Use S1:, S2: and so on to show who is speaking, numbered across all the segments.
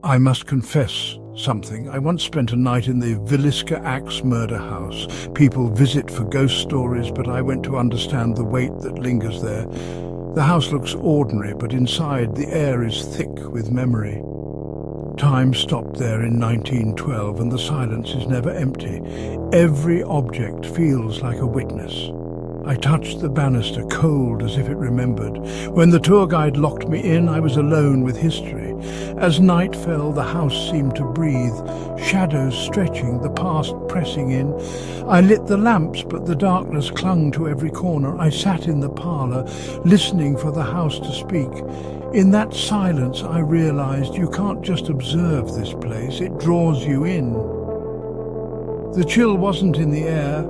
S1: I must confess something. I once spent a night in the Villisca axe murder house. People visit for ghost stories, but I went to understand the weight that lingers there. The house looks ordinary, but inside the air is thick with memory. Time stopped there in 1912, and the silence is never empty. Every object feels like a witness. I touched the banister, cold as if it remembered. When the tour guide locked me in, I was alone with history. As night fell, the house seemed to breathe, shadows stretching, the past pressing in. I lit the lamps, but the darkness clung to every corner. I sat in the parlour, listening for the house to speak. In that silence, I realized you can't just observe this place, it draws you in. The chill wasn't in the air,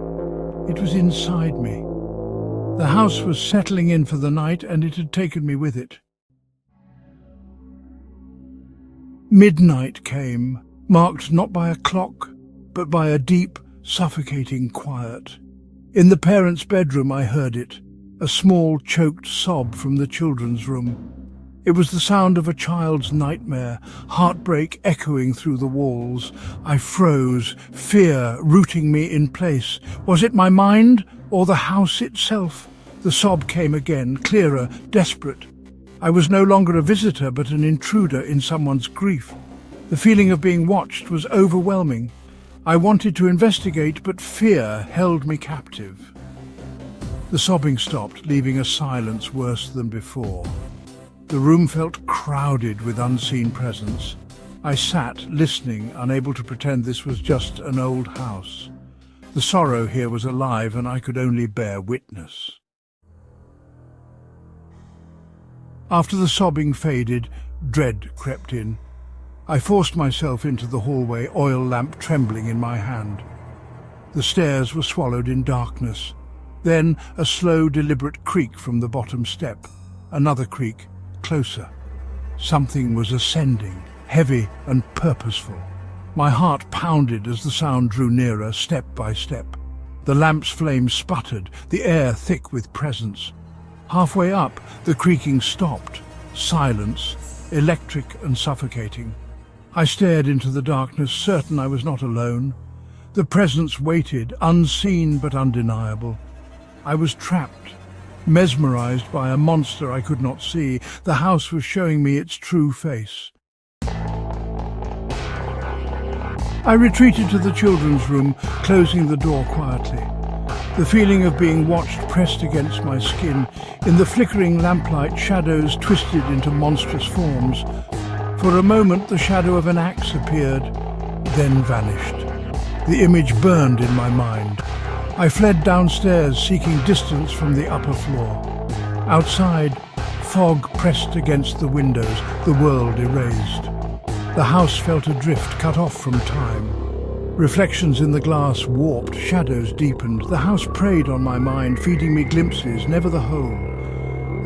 S1: it was inside me. The house was settling in for the night, and it had taken me with it. Midnight came, marked not by a clock, but by a deep, suffocating quiet. In the parents' bedroom I heard it, a small, choked sob from the children's room. It was the sound of a child's nightmare, heartbreak echoing through the walls. I froze, fear rooting me in place. Was it my mind or the house itself? The sob came again, clearer, desperate. I was no longer a visitor, but an intruder in someone's grief. The feeling of being watched was overwhelming. I wanted to investigate, but fear held me captive. The sobbing stopped, leaving a silence worse than before. The room felt crowded with unseen presence. I sat, listening, unable to pretend this was just an old house. The sorrow here was alive, and I could only bear witness. After the sobbing faded, dread crept in. I forced myself into the hallway, oil lamp trembling in my hand. The stairs were swallowed in darkness. Then a slow, deliberate creak from the bottom step. Another creak, closer. Something was ascending, heavy and purposeful. My heart pounded as the sound drew nearer, step by step. The lamp's flame sputtered, the air thick with presence. Halfway up, the creaking stopped. Silence, electric and suffocating. I stared into the darkness, certain I was not alone. The presence waited, unseen but undeniable. I was trapped, mesmerized by a monster I could not see. The house was showing me its true face. I retreated to the children's room, closing the door quietly. The feeling of being watched pressed against my skin. In the flickering lamplight, shadows twisted into monstrous forms. For a moment, the shadow of an axe appeared, then vanished. The image burned in my mind. I fled downstairs, seeking distance from the upper floor. Outside, fog pressed against the windows, the world erased. The house felt adrift, cut off from time. Reflections in the glass warped, shadows deepened. The house preyed on my mind, feeding me glimpses, never the whole.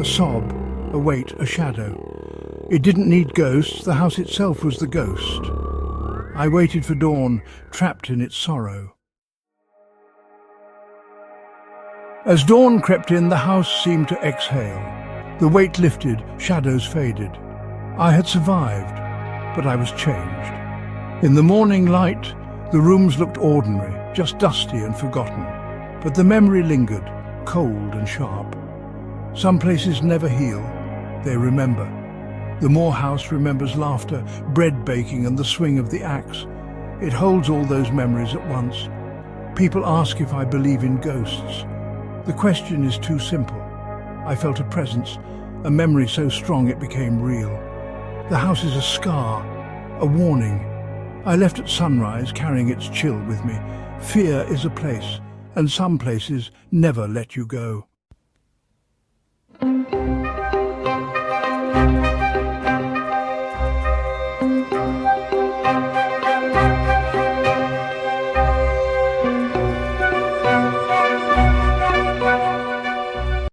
S1: A sob, a weight, a shadow. It didn't need ghosts, the house itself was the ghost. I waited for dawn, trapped in its sorrow. As dawn crept in, the house seemed to exhale. The weight lifted, shadows faded. I had survived, but I was changed. In the morning light, the rooms looked ordinary, just dusty and forgotten. But the memory lingered, cold and sharp. Some places never heal, they remember. The Moore house remembers laughter, bread baking and the swing of the axe. It holds all those memories at once. People ask if I believe in ghosts. The question is too simple. I felt a presence, a memory so strong it became real. The house is a scar, a warning. I left at sunrise, carrying its chill with me. Fear is a place, and some places never let you go.